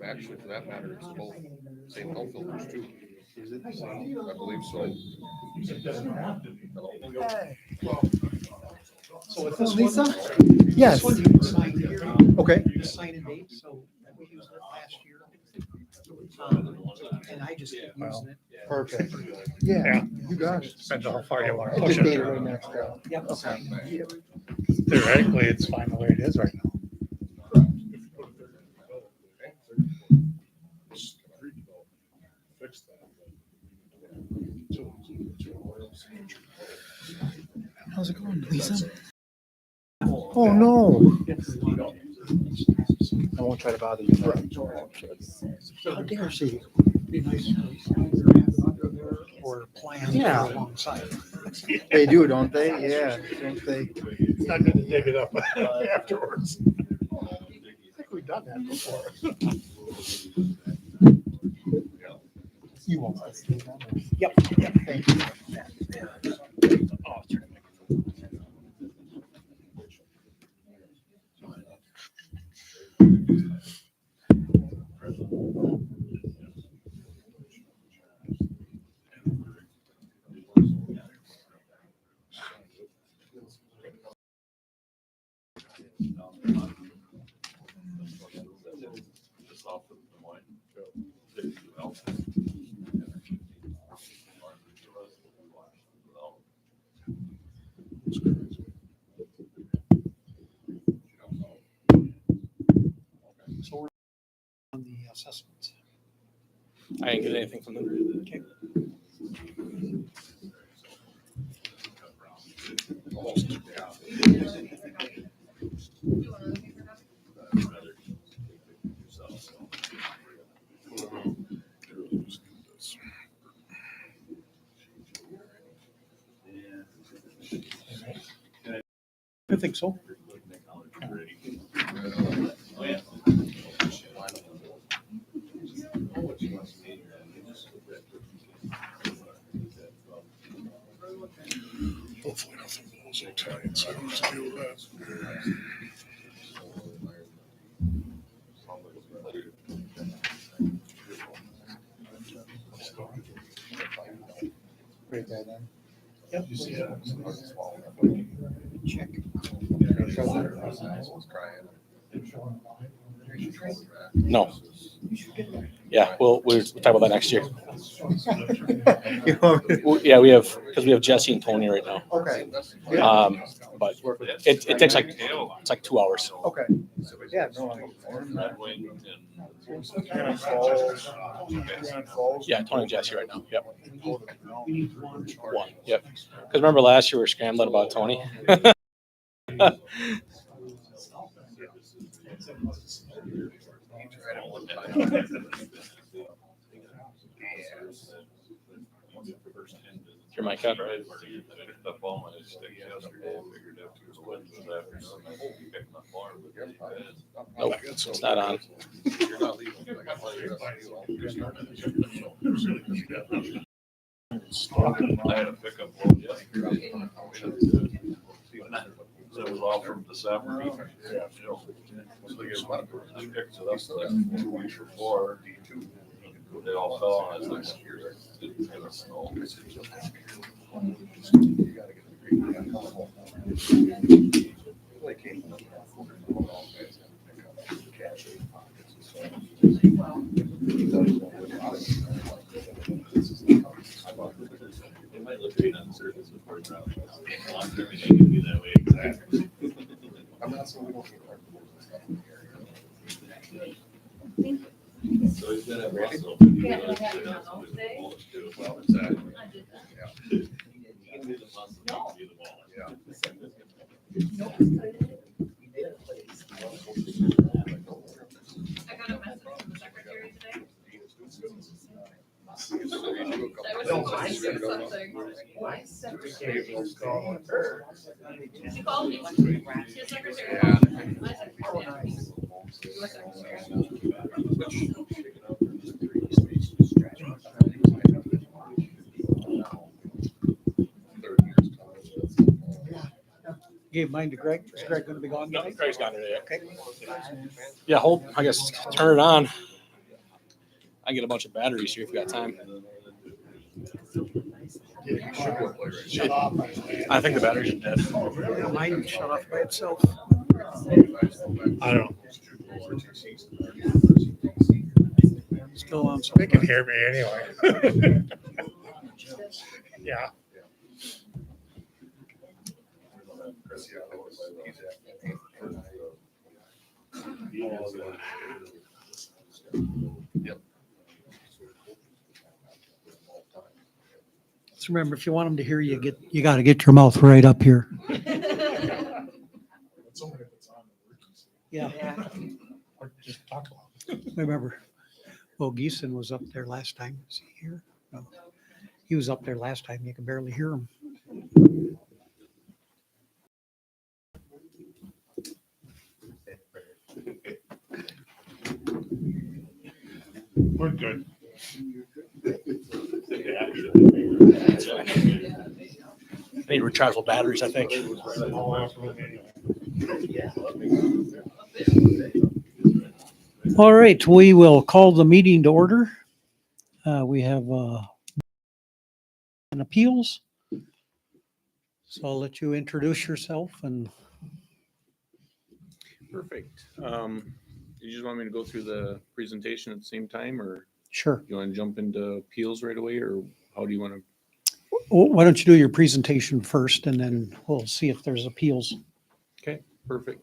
Actually, for that matter, it's both same health filters too. I believe so. So with this Lisa? one, Yes. this one you can sign here. Okay. You sign a date, so we used it last year. And I just keep using it. Perfect. Yeah, you got it. Depends on how far you want I to push just data it. right next to Yep. it. Theoretically, it's fine the way it is right now. Fix that. How's it going, Lisa? Oh, no. I won't try to bother you. How dare she? Be nice to either have it under there or plan Yeah. alongside. They do, don't they? Yeah, don't they? It's not good to dig it up afterwards. I think we've done that before. You won't. Yep. Thank you. So we're on the assessments. I didn't get anything from them. Okay. I think so. Hopefully nothing blows Italian, so I don't have to deal with that. Break that in. Yep. You see that? Check. No. Yeah, we'll talk about that next year. You want me- Yeah, we have, because we have Jesse and Tony right now. Okay, But it takes it's like 2 hours. okay. Yeah, no, Yeah, Tony and Jesse right now. Yep. We need one. One. Yep. Because remember last year we were scrambling about Tony. Your mic up? Nope, it's not on. You're not leaving. I got my I had a pickup load yesterday. So it was all from December. Yeah. So they get one, I picked it up like 4 weeks before. They all fell on us next year. Didn't get us snow. It might look great on the surface before it's out. Long term, it can be that way. Exactly. I'm not saying we don't get comfortable with stuff in the area. So he's gonna have Russell. Yeah, I have it on those days. Well, exactly. I did that. You can do the muscle, you can do the ball. Yeah. I got a message from the secretary today. So we do a couple That was of supposed to things. do something. My secretary. Give those calls. She called me. His secretary. Yeah. called me. My secretary. Your secretary. gave mine to Greg. Is Greg gonna be gone No, tonight? Craig's got it. Okay. Yeah, hold, I guess, turn it on. I get a bunch of batteries here if you got time. Shut off. I think the batteries are dead. Yeah, mine shut off by itself. I don't know. Still on. They can hear me anyway. Yeah. Just remember, if you want them to hear you, you gotta get your mouth right up here. Yeah, Or just talk loud. remember, well, Geeson was up there last time. Is he here? No. He was up there last time. You could barely hear him. We're good. I need rechargeable batteries, I think. All right, we will call the meeting to order. We have an appeals. So I'll let you introduce yourself and Perfect. You just want me to go through the presentation at the same time, or sure. you want to jump into appeals right away, or how do you want to? Why don't you do your presentation first and then we'll see if there's appeals. Okay, perfect.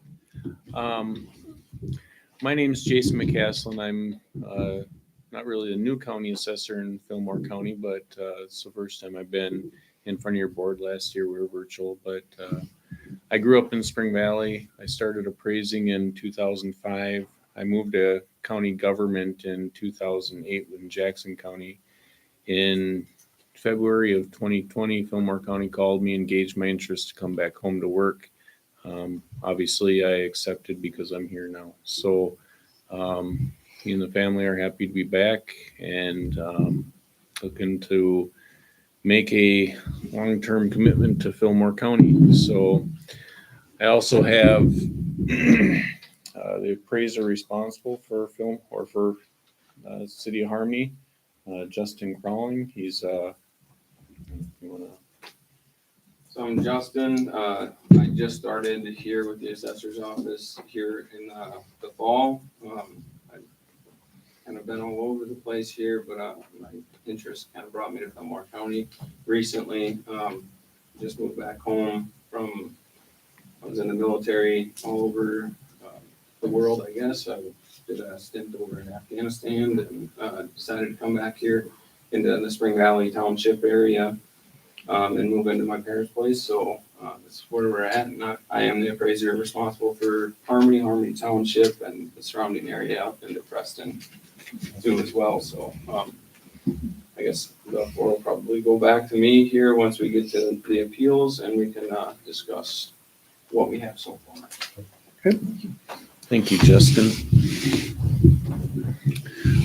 My name's Jason McCaslin. I'm not really a new county assessor in Fillmore County, but it's the first time I've been in front of your board. Last year we were virtual, but I grew up in Spring Valley. I started appraising in 2005. I moved to county government in 2008 in Jackson County. In February of 2020, Fillmore County called me, engaged my interest to come back home to work. Obviously, I accepted because I'm here now. So me and the family are happy to be back and looking to make a long-term commitment to Fillmore County. So I also have the appraiser responsible for City of Harmony, Justin Crawling. He's you wanna... So I'm Justin. I just started here with the assessor's office here in the fall. I've kind of been all over the place here, but my interest kind of brought me to Fillmore County recently. Just moved back home from, I was in the military all over the world, I guess. I did a stint over in Afghanistan and decided to come back here into the Spring Valley Township area and move into my parents' place. So that's where we're at. And I am the appraiser responsible for Harmony Township and the surrounding area up into Preston too as well. So I guess the floor will probably go back to me here once we get to the appeals and we can discuss what we have so far. Thank you, Justin.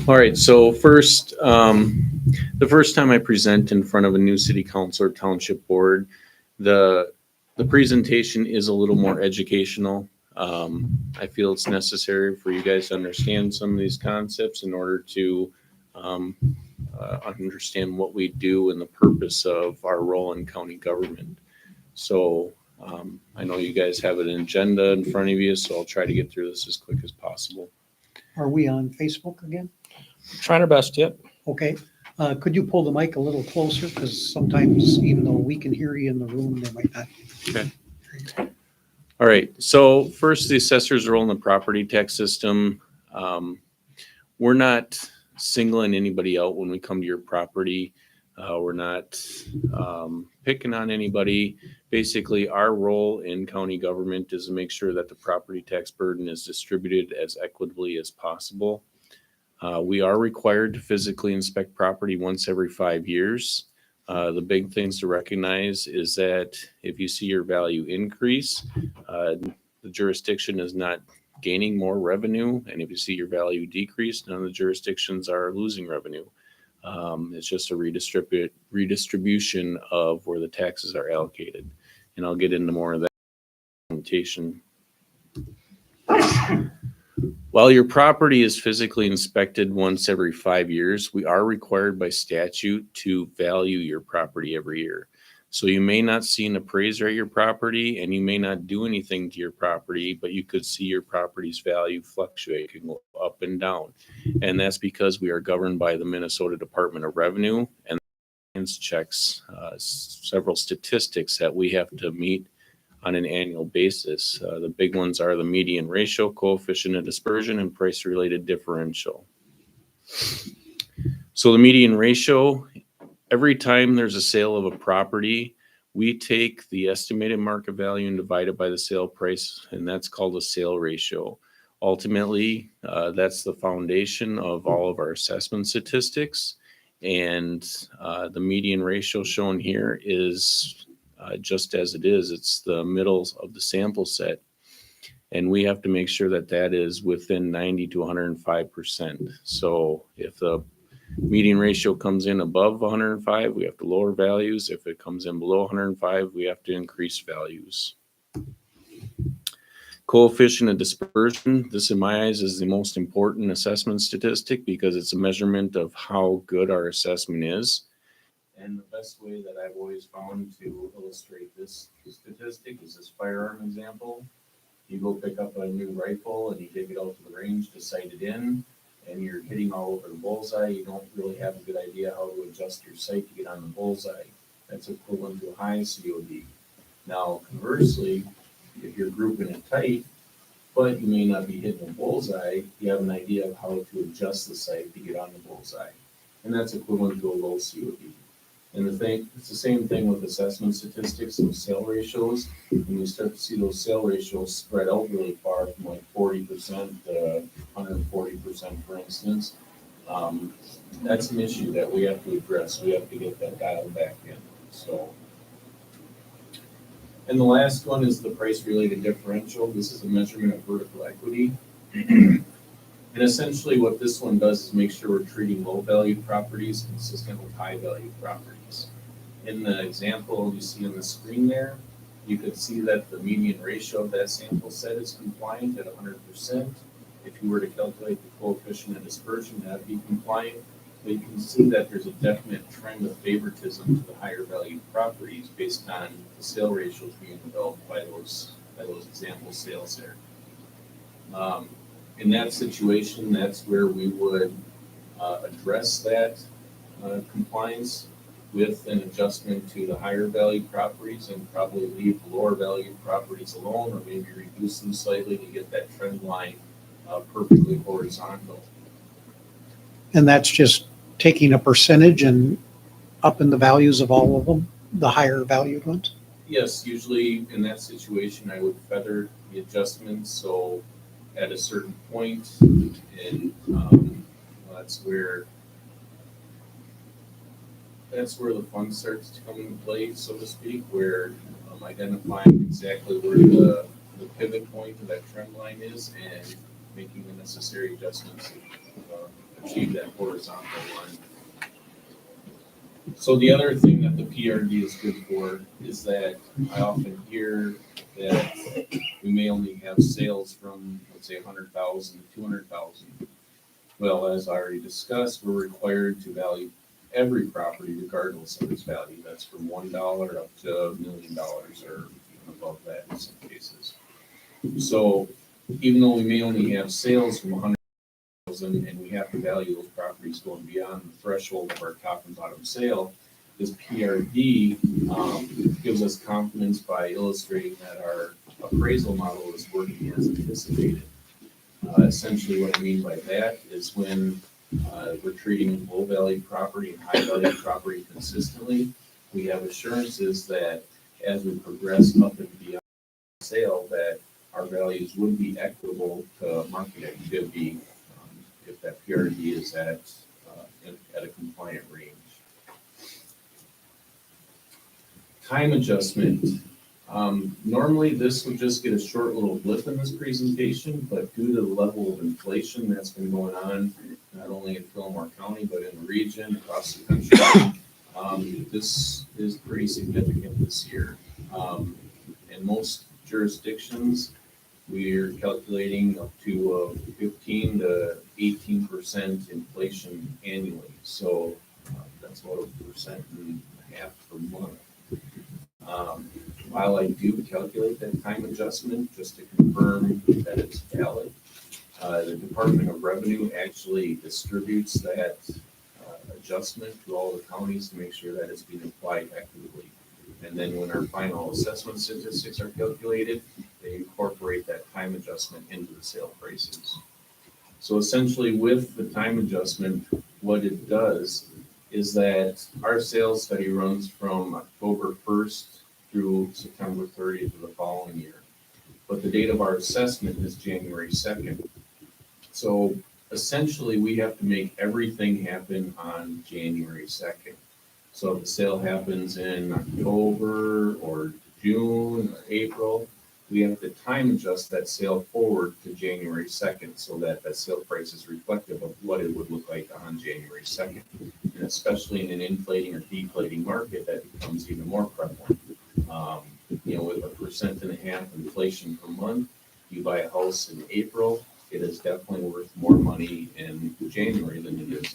All right, so first, the first time I present in front of a new city council or township board, the presentation is a little more educational. I feel it's necessary for you guys to understand some of these concepts in order to understand what we do and the purpose of our role in county government. So I know you guys have an agenda in front of you, so I'll try to get through this as quick as possible. Are we on Facebook again? Trying our best, yep. Okay. Could you pull the mic a little closer? Because sometimes even though we can hear you in the room, they might not. Okay. All right, so first, the assessor's role in the property tax system. We're not singling anybody out when we come to your property. We're not picking on anybody. Basically, our role in county government is to make sure that the property tax burden is distributed as equitably as possible. We are required to physically inspect property once every 5 years. The big things to recognize is that if you see your value increase, the jurisdiction is not gaining more revenue. And if you see your value decrease, none of the jurisdictions are losing revenue. It's just a redistribution of where the taxes are allocated. And I'll get into more of that presentation. While your property is physically inspected once every 5 years, we are required by statute to value your property every year. So you may not see an appraiser at your property and you may not do anything to your property, but you could see your property's value fluctuate, it can go up and down. And that's because we are governed by the Minnesota Department of Revenue, and checks several statistics that we have to meet on an annual basis. The big ones are the median ratio, coefficient of dispersion, and price-related differential. So the median ratio, every time there's a sale of a property, we take the estimated market value and divide it by the sale price, and that's called a sale ratio. Ultimately, that's the foundation of all of our assessment statistics. And the median ratio shown here is just as it is. It's the middle of the sample set. And we have to make sure that that is within 90 to 105%. So if the median ratio comes in above 105, we have to lower values. If it comes in below 105, we have to increase values. Coefficient of dispersion, this in my eyes is the most important assessment statistic because it's a measurement of how good our assessment is. And the best way that I've always found to illustrate this statistic is this firearm example. You go pick up a new rifle and you take it out to the range to sight it in, and you're hitting all over the bullseye. You don't really have a good idea how to adjust your sight to get on the bullseye. That's equivalent to a high COD. Now, conversely, if you're grouping it tight, but you may not be hitting a bullseye, you have an idea of how to adjust the sight to get on the bullseye. And that's equivalent to a low COD. And it's the same thing with assessment statistics and sale ratios. When you start to see those sale ratios spread out really far from like 40% to 140%, for instance, that's an issue that we have to address. We have to get that dialed back in. So. And the last one is the price-related differential. This is a measurement of vertical equity. And essentially what this one does is make sure we're treating low-value properties consistent with high-value properties. In the example you see on the screen there, you can see that the median ratio of that sample set is compliant at 100%. If you were to calculate the coefficient of dispersion, that would be compliant. But you can see that there's a definite trend of favoritism to the higher value properties based on the sale ratios being developed by those example sales there. In that situation, that's where we would address that compliance with an adjustment to the higher value properties and probably leave the lower value properties alone, or maybe reduce them slightly to get that trend line perfectly horizontal. And that's just taking a percentage and upping the values of all of them, the higher valued ones? Yes, usually in that situation, I would feather the adjustments. So at a certain point, and that's where the fun starts to come into play, so to speak, where identifying exactly where the pivot point of that trend line is and making the necessary adjustments to achieve that horizontal line. So the other thing that the PRD is good for is that I often hear that we may only have sales from, let's say, 100,000 to 200,000. Well, as I already discussed, we're required to value every property regardless of its value. That's from $1 up to $1 million or even above that in some cases. So even though we may only have sales from 100,000 and we have to value those properties going beyond the threshold of our top and bottom sale, this PRD gives us confidence by illustrating that our appraisal model is working as anticipated. Essentially what I mean by that is when we're treating low value property and high value property consistently, we have assurances that as we progress up and beyond sale, that our values would be equitable to market activity if that PRD is at a compliant range. Time adjustment. Normally this would just get a short little blip in this presentation, but due to the level of inflation that's been going on, not only in Fillmore County, but in the region, across the country, this is pretty significant this year. And most jurisdictions, we're calculating up to 15 to 18% inflation annually. So that's about 1.5% per month. While I do calculate that time adjustment, just to confirm that it's valid, the Department of Revenue actually distributes that adjustment to all the counties to make sure that it's being applied equitably. And then when our final assessment statistics are calculated, they incorporate that time adjustment into the sale prices. So essentially with the time adjustment, what it does is that our sales study runs from October 1st through September 30th of the following year. But the date of our assessment is January 2nd. So essentially we have to make everything happen on January 2nd. So if the sale happens in October or June or April, we have to time adjust that sale forward to January 2nd so that that sale price is reflective of what it would look like on January 2nd. And especially in an inflating or deflating market, that becomes even more prevalent. With 1.5% inflation per month, you buy a house in April, it is definitely worth more money in January than it is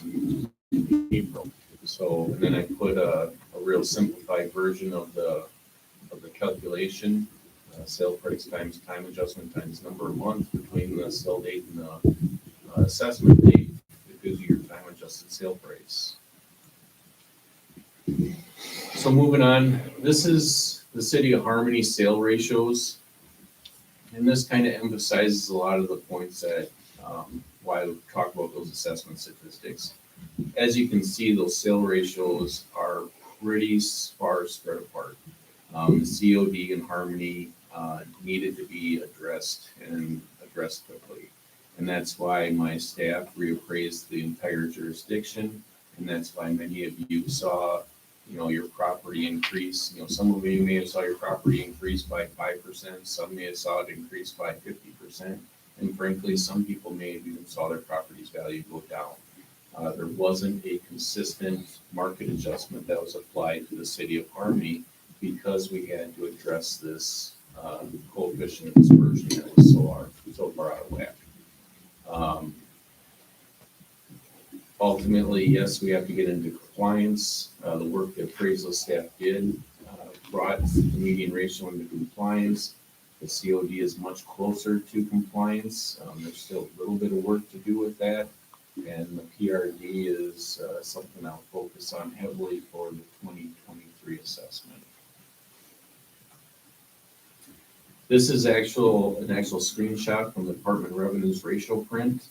in April. So, and then I put a real simplified version of the calculation, sale price times time adjustment times number of months between the sale date and the assessment date. It gives you your time adjusted sale price. So moving on, this is the City of Harmony sale ratios. And this kind of emphasizes a lot of the points that why we talk about those assessment statistics. As you can see, those sale ratios are pretty far spread apart. The COD in Harmony needed to be addressed and addressed quickly. And that's why my staff reappraised the entire jurisdiction. And that's why many of you saw, your property increase. Some of you may have saw your property increase by 5%. Some may have saw it increase by 50%. And frankly, some people may have even saw their property's value go down. There wasn't a consistent market adjustment that was applied to the City of Harmony because we had to address this coefficient of dispersion that was so far out of whack. Ultimately, yes, we have to get into compliance. The work that appraisal staff did brought the median ratio into compliance. The COD is much closer to compliance. There's still a little bit of work to do with that. And the PRD is something I'll focus on heavily for the 2023 assessment. This is an actual screenshot from the Department of Revenue's ratio print.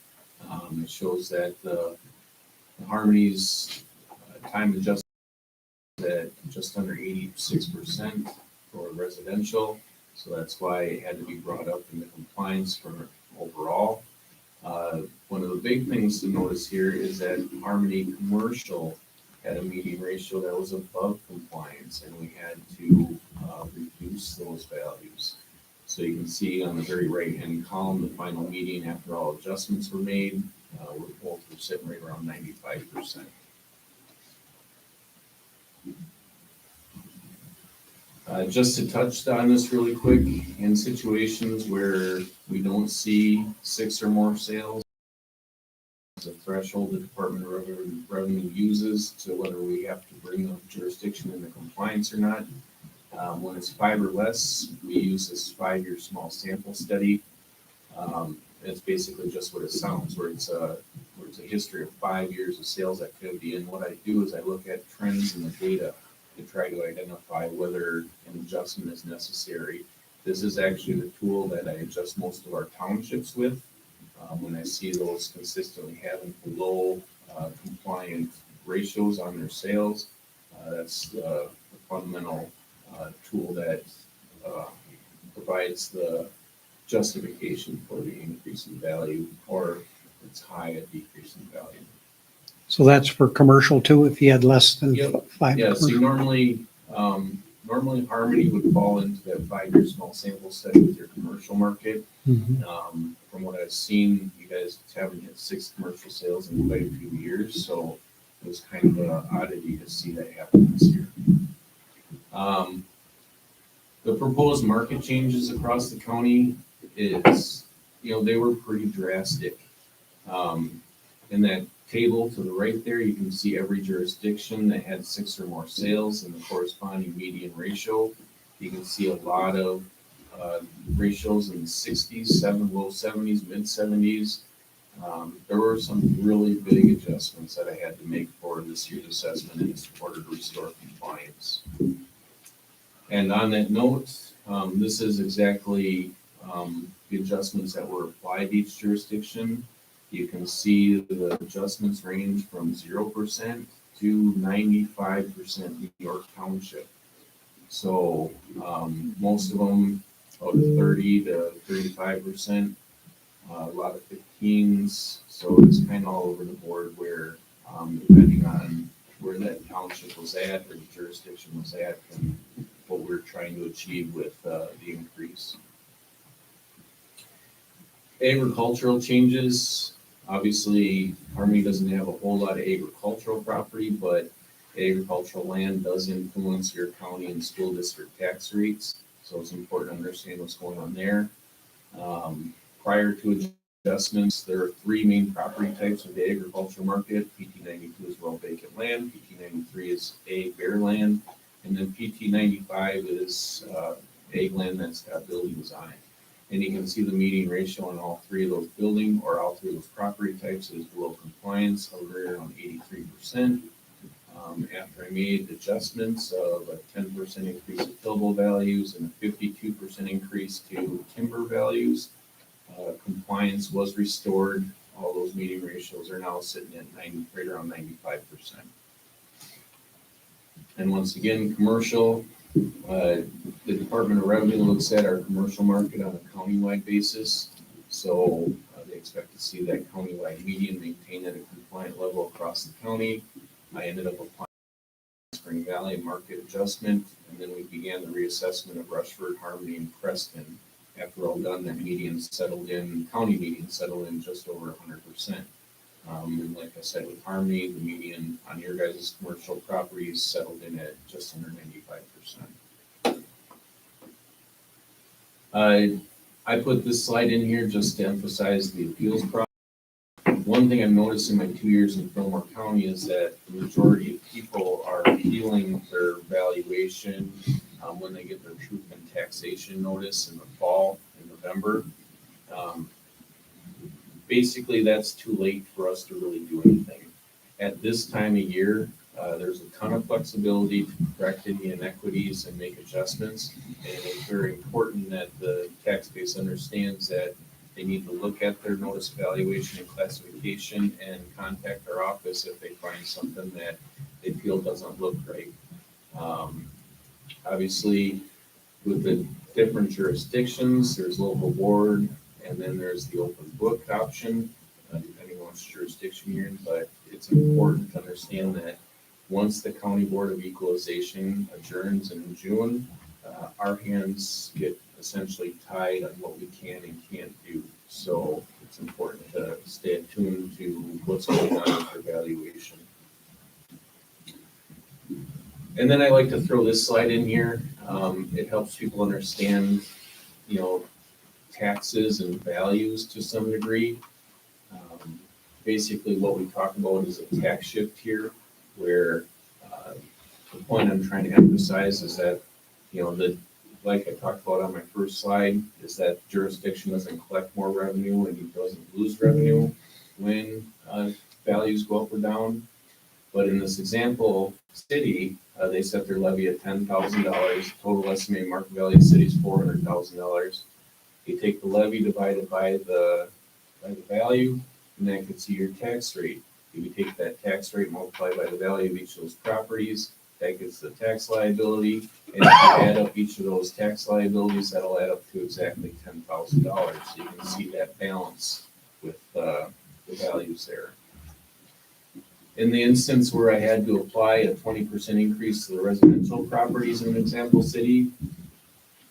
It shows that the Harmony's time adjustment at just under 86% for residential. So that's why it had to be brought up into compliance for overall. One of the big things to notice here is that Harmony Commercial had a median ratio that was above compliance, and we had to reduce those values. So you can see on the very right-hand column, the final median after all adjustments were made, we're sitting right around 95%. Just to touch on this really quick, in situations where we don't see 6 or more sales, the threshold the Department of Revenue uses to whether we have to bring the jurisdiction into compliance or not. When it's 5 or less, we use this 5-year small sample study. It's basically just what it sounds, where it's a history of 5 years of sales activity. And what I do is I look at trends in the data to try to identify whether an adjustment is necessary. This is actually the tool that I adjust most of our townships with. When I see those consistently having below compliant ratios on their sales, that's the fundamental tool that provides the justification for the increase in value, or if it's high, a decrease in value. So that's for commercial too, if you had less than Yep. 5. Yeah, so normally Harmony would fall into that 5-year small sample study with your commercial market. Mhm. From what I've seen, you guys haven't hit 6 commercial sales in quite a few years, so it was kind of an oddity to see that happen this year. The proposed market changes across the county is, they were pretty drastic. In that table to the right there, you can see every jurisdiction that had 6 or more sales and the corresponding median ratio. You can see a lot of ratios in the 60s, low 70s, mid 70s. There were some really big adjustments that I had to make for this year's assessment in order to restore compliance. And on that note, this is exactly the adjustments that were applied to each jurisdiction. You can see the adjustments range from 0% to 95% New York Township. So most of them about 30 to 35%, a lot of 15s. So it's kind of all over the board where depending on where that township was at or the jurisdiction was at and what we're trying to achieve with the increase. Agricultural changes. Obviously, Harmony doesn't have a whole lot of agricultural property, but agricultural land does influence your county and school district tax rates. So it's important to understand what's going on there. Prior to adjustments, there are 3 main property types of the agricultural market. PT 92 is well vacant land, PT 93 is bare land, and then PT 95 is ag land that's got buildings on it. And you can see the median ratio on all 3 of those building or all 3 of those property types is below compliance, over around 83%. After I made adjustments of a 10% increase in tillable values and a 52% increase to timber values, compliance was restored. All those median ratios are now sitting at right around 95%. And once again, commercial, the Department of Revenue looks at our commercial market on a countywide basis. So they expect to see that countywide median maintained at a compliant level across the county. I ended up applying Spring Valley market adjustment, and then we began the reassessment of Rushford, Harmony, and Preston. After all done, that county median settled in just over 100%. And like I said, with Harmony, the median on your guys' commercial properties settled in at just under 95%. I put this slide in here just to emphasize the appeals process. One thing I've noticed in my 2 years in Fillmore County is that the majority of people are appealing their valuation when they get their truth and taxation notice in the fall, in November. Basically, that's too late for us to really do anything. At this time of year, there's a ton of flexibility to correct any inequities and make adjustments. And it's very important that the tax base understands that they need to look at their notice valuation and classification and contact our office if they find something that they feel doesn't look right. Obviously, with the different jurisdictions, there's local board, and then there's the open book option, depending on which jurisdiction you're in. But it's important to understand that once the County Board of Equalization adjourns in June, our hands get essentially tied on what we can and can't do. So it's important to stay attuned to what's going on with their valuation. And then I like to throw this slide in here. It helps people understand, taxes and values to some degree. Basically, what we talk about is a tax shift here, where the point I'm trying to emphasize is that, like I talked about on my first slide, is that jurisdiction doesn't collect more revenue and it doesn't lose revenue when values go up or down. But in this example, city, they set their levy at $10,000. Total estimated market value of the city is $400,000. You take the levy divided by the value, and that gets you your tax rate. If you take that tax rate multiplied by the value of each of those properties, that gets the tax liability. And if you add up each of those tax liabilities, that'll add up to exactly $10,000. So you can see that balance with the values there. In the instance where I had to apply a 20% increase to the residential properties in an example city,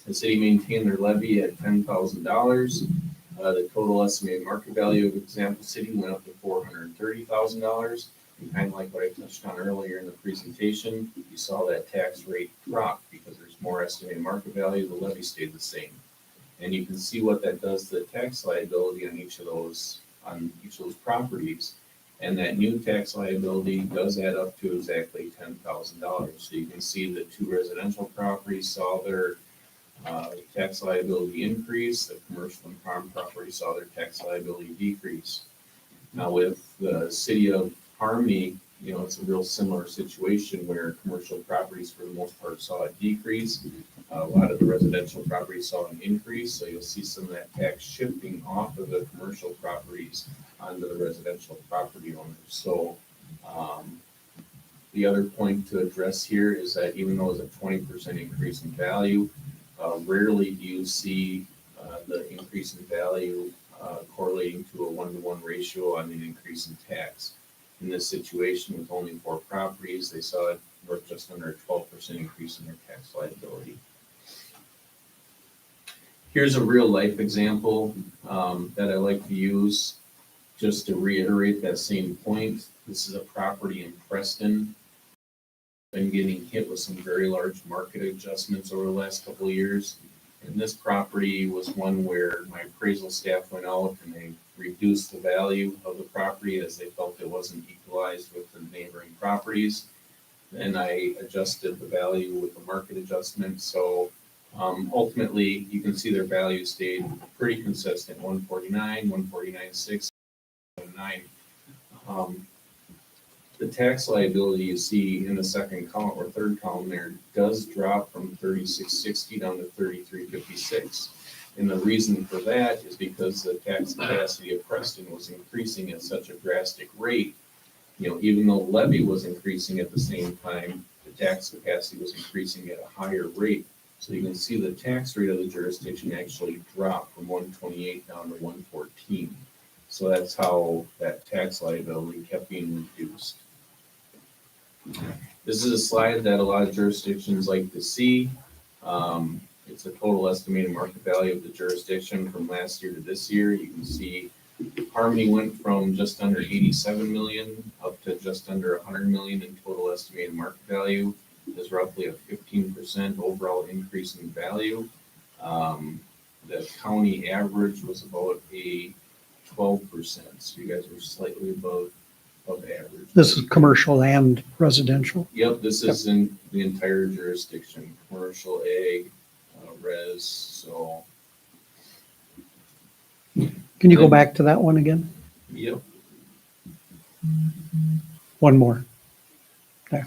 the city maintained their levy at $10,000. The total estimated market value of example city went up to $430,000. And kind of like what I touched on earlier in the presentation, you saw that tax rate drop because there's there's more estimated market value, the levy stayed the same. And you can see what that does to the tax liability on each of those properties. And that new tax liability does add up to exactly $10,000. So you can see the two residential properties saw their tax liability increase, the commercial and farm property saw their tax liability decrease. Now with the city of Harmony, it's a real similar situation where commercial properties for the most part saw a decrease. A lot of the residential properties saw an increase, so you'll see some of that tax shifting off of the commercial properties onto the residential property owners. So the other point to address here is that even though it's a 20% increase in value, rarely do you see the increase in value correlating to a 1-to-1 ratio on an increase in tax. In this situation, with only 4 properties, they saw it worth just under a 12% increase in their tax liability. Here's a real life example that I like to use just to reiterate that same point. This is a property in Preston. Been getting hit with some very large market adjustments over the last couple of years. And this property was one where my appraisal staff went out and they reduced the value of the property as they felt it wasn't equalized with the neighboring properties. Then I adjusted the value with the market adjustment. So ultimately, you can see their value stayed pretty consistent, 149, 149.6, 9. The tax liability you see in the second column or third column there does drop from 3660 down to 3356. And the reason for that is because the tax capacity of Preston was increasing at such a drastic rate. Even though the levy was increasing at the same time, the tax capacity was increasing at a higher rate. So you can see the tax rate of the jurisdiction actually dropped from 128 down to 114. So that's how that tax liability kept being reduced. This is a slide that a lot of jurisdictions like to see. It's a total estimated market value of the jurisdiction from last year to this year. You can see Harmony went from just under 87 million up to just under 100 million in total estimated market value. There's roughly a 15% overall increase in value. The county average was about a 12%. So you guys were slightly above average. This is commercial and residential. Yep, this is in the entire jurisdiction, commercial, ag, res, so. Can you go back to that one again? Yep. One more. Okay.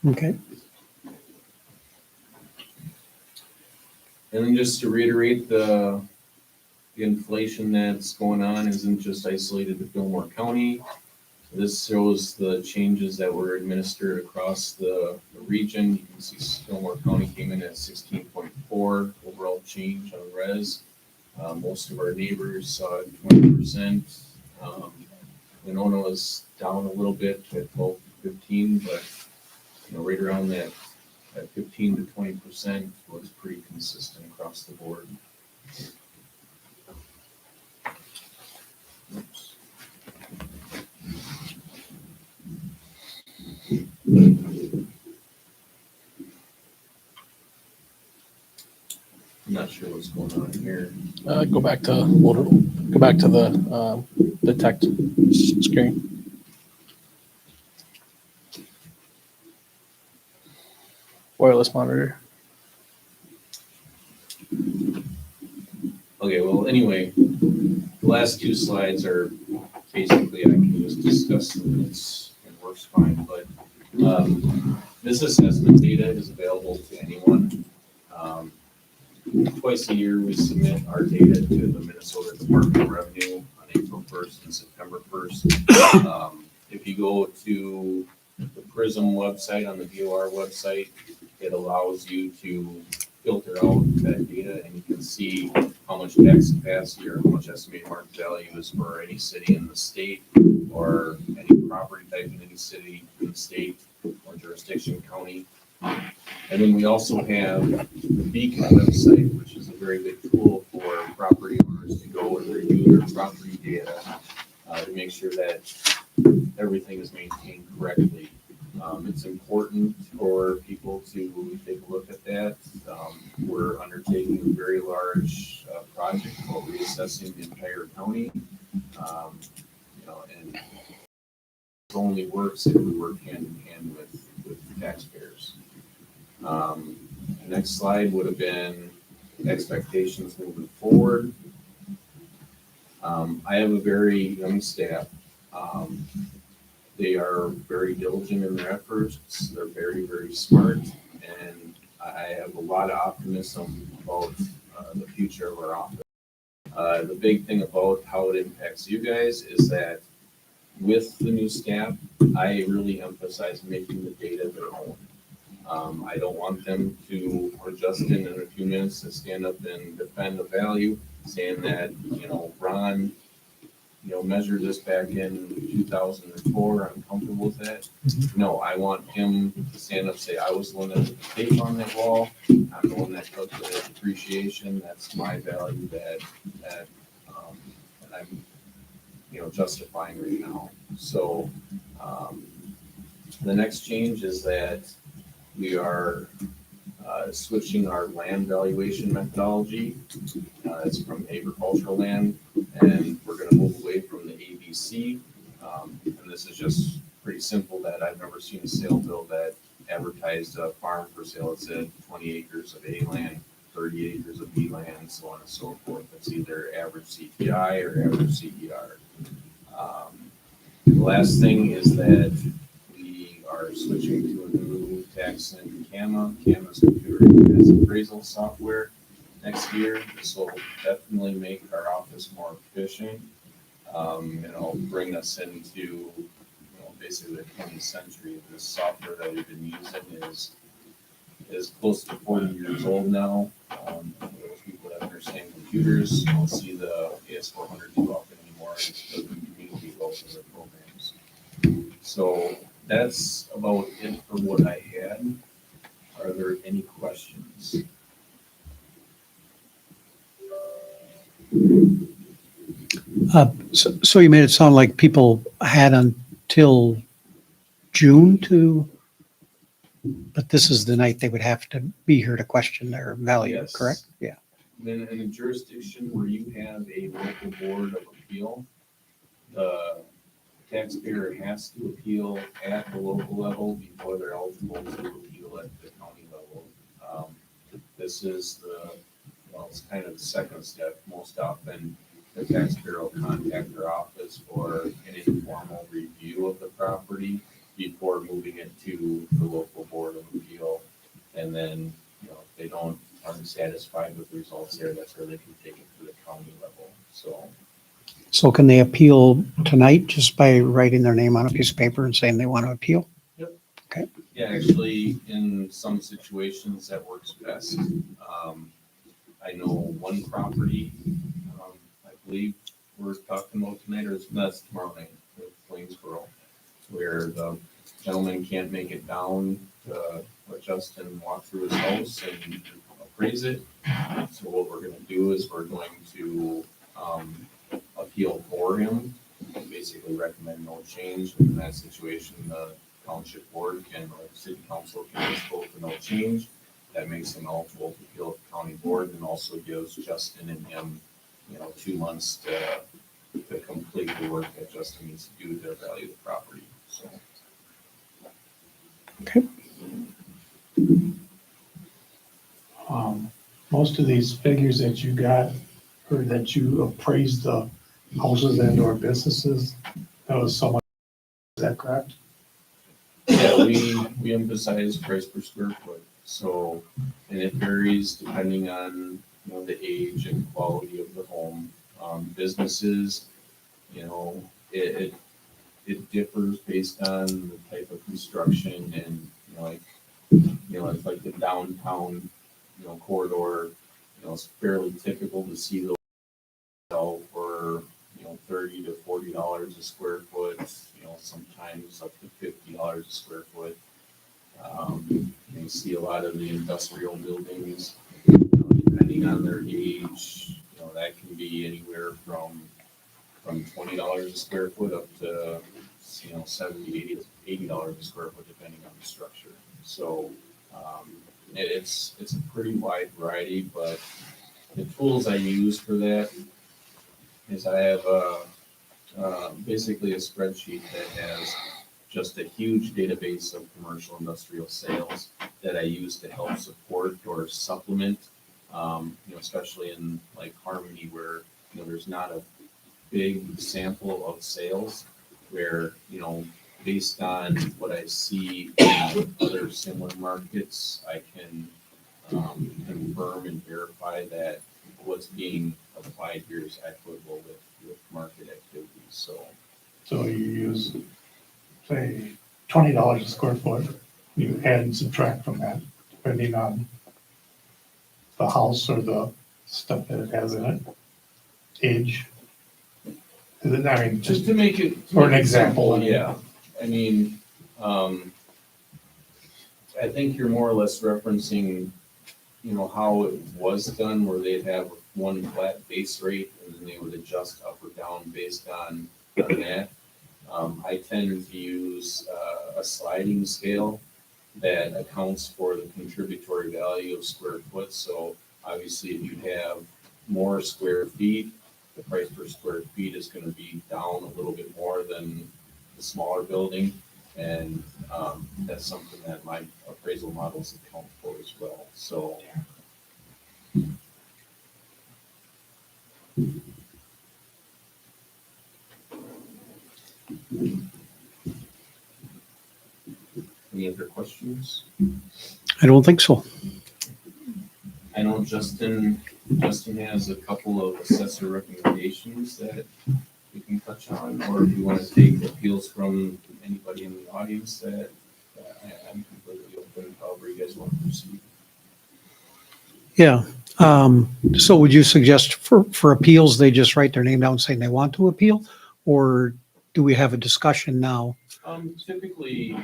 Okay. And then just to reiterate, the inflation that's going on isn't just isolated to Fillmore County. This shows the changes that were administered across the region. You can see Fillmore County came in at 16.4 overall change on res. Most of our neighbors saw 20%. Winona was down a little bit at 12 to 15, but right around that 15 to 20% was pretty consistent across the board. Oops. I'm not sure what's going on here. Go back to the text screen. Wireless monitor. Okay, well, anyway, the last two slides are basically, I can just discuss them, it works fine, but this assessment data is available to anyone. Twice a year, we submit our data to the Minnesota Department of Revenue on April 1st and September 1st. If you go to the PRISM website on the DOR website, it allows you to filter out that data and you can see how much tax capacity or how much estimated market value is for any city in the state or any property type in any city in the state or jurisdiction county. And then we also have the Beacon website, which is a very big tool for property owners to go and review their property data. to make sure that everything is maintained correctly. It's important for people to take a look at that. We're undertaking a very large project called reassessing the entire county. And it only works if we work hand in hand with taxpayers. The next slide would have been expectations moving forward. I have a very young staff. They are very diligent in their efforts. They're very, very smart, and I have a lot of optimism about the future of our office. The big thing about how it impacts you guys is that with the new staff, I really emphasize making the data their own. I don't want them to, or Justin in a few minutes, to stand up and defend the value, saying that, Ron, measure this back in 2004, I'm comfortable with that. No, I want him to stand up and say, I was the one that put the tape on that wall. I'm the one that calculated depreciation. That's my value that I'm, justifying right now. So, the next change is that we are switching our land valuation methodology. It's from agricultural land, and we're going to move away from the ABC. And this is just pretty simple that I've never seen a sale bill that advertised a farm for sale. It said 20 acres of A land, 30 acres of B land, so on and so forth. It's either average CPI or average CER. The last thing is that we are switching to a new tax in CAMA. CAMA's computer has appraisal software next year. This will definitely make our office more efficient. It'll bring us into basically the 20th century. This software that we've been using is close to 40 years old now. Those people that understand computers don't see the AS400 too often anymore. It doesn't communicate well with their programs. So that's about it for what I had. Are there any questions? So you made it sound like people had until June but this is the night they would have to be here to question their value, Yes. correct? Yeah. Then in a jurisdiction where you have a local board of appeal, the taxpayer has to appeal at the local level before they're eligible to appeal at the county level. This is it's kind of the second step. Most often, the taxpayer will contact their office for an informal review of the property before moving it to the local board of appeal. And then, if they aren't satisfied with the results there, that's where they can take it to the county level. So can they appeal tonight just by writing their name on a piece of paper and saying they want to appeal? Yeah, actually, in some situations that works best. I know one property, I believe we're talking about tonight, or that's tomorrow night with Waynesboro, where the gentleman can't make it down to let Justin walk through his house and appraise it. So what we're gonna do is we're going to appeal for him, and basically recommend no change. In that situation, the township board or the city council can just vote for no change. That makes him eligible to appeal at the county board, and also gives Justin and him, 2 months to complete the work that Justin needs to do to value the property. So. Okay. Most of these figures that you got, or that you appraised the houses and or businesses, that was so much, is that correct? Yeah, we emphasize price per square foot. So, and it varies depending on, the age and quality of the home. Businesses, it differs based on the type of construction and, it's like the downtown, corridor, it's fairly typical to see those sell for, $30 to $40 a square foot, sometimes up to $50 a square foot. You see a lot of the industrial buildings, depending on their age, that can be anywhere from from $20 a square foot up to, $70, $80 a square foot, depending on the structure. So, it's a pretty wide variety, but the tools I use for that is I have, basically a spreadsheet that has just a huge database of commercial industrial sales that I use to help support or supplement, especially in like Harmony where, there's not a big sample of sales where, based on what I see in other similar markets, I can confirm and verify that what's being applied here is equitable with market activities. So you use, say, $20 a square foot, you add and subtract from that, depending on the house or the stuff that it has in it, age. Is it, I mean, Just just to make it. for an example. Yeah, I mean, I think you're more or less referencing, how it was done, where they'd have one flat base rate and then they would adjust up or down based on that. I tend to use a sliding scale that accounts for the contributory value of square foot. So obviously, if you have more square feet, the price per square feet is going to be down a little bit more than the smaller building. And that's something that my appraisal models account for as well. So. Any other questions? I don't think so. I know Justin has a couple of assessor recommendations that we can touch on, or if you want to take appeals from anybody in the audience that I'm completely open, however you guys want to proceed. Yeah. So would you suggest for appeals, they just write their name down saying they want to appeal? Or do we have a discussion now? Typically,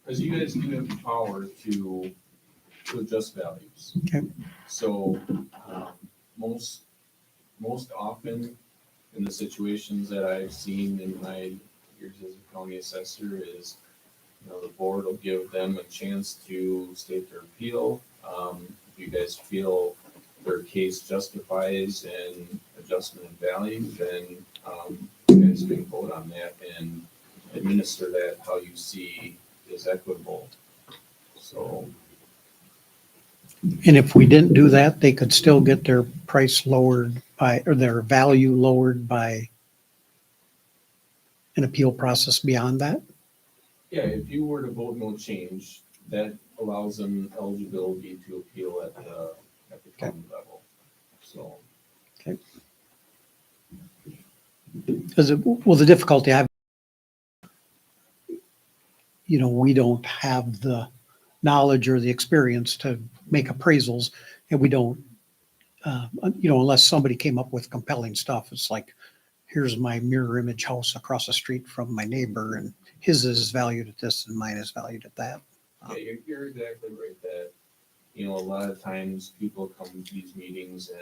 because you guys do have the power to adjust values. Okay. So, most often in the situations that I've seen in my years as a county assessor is, the board will give them a chance to state their appeal. If you guys feel their case justifies an adjustment in value, then you guys can vote on that and administer that how you see is equitable. So. And if we didn't do that, they could still get their price lowered by, or their value lowered by an appeal process beyond that? Yeah, if you were to vote no change, that allows them eligibility to appeal at the county level. So. Because, well, the difficulty I've, we don't have the knowledge or the experience to make appraisals, and we don't, unless somebody came up with compelling stuff. It's like, here's my mirror image house across the street from my neighbor, and his is valued at this and mine is valued at that. Yeah, you're exactly right that, a lot of times people come to these meetings and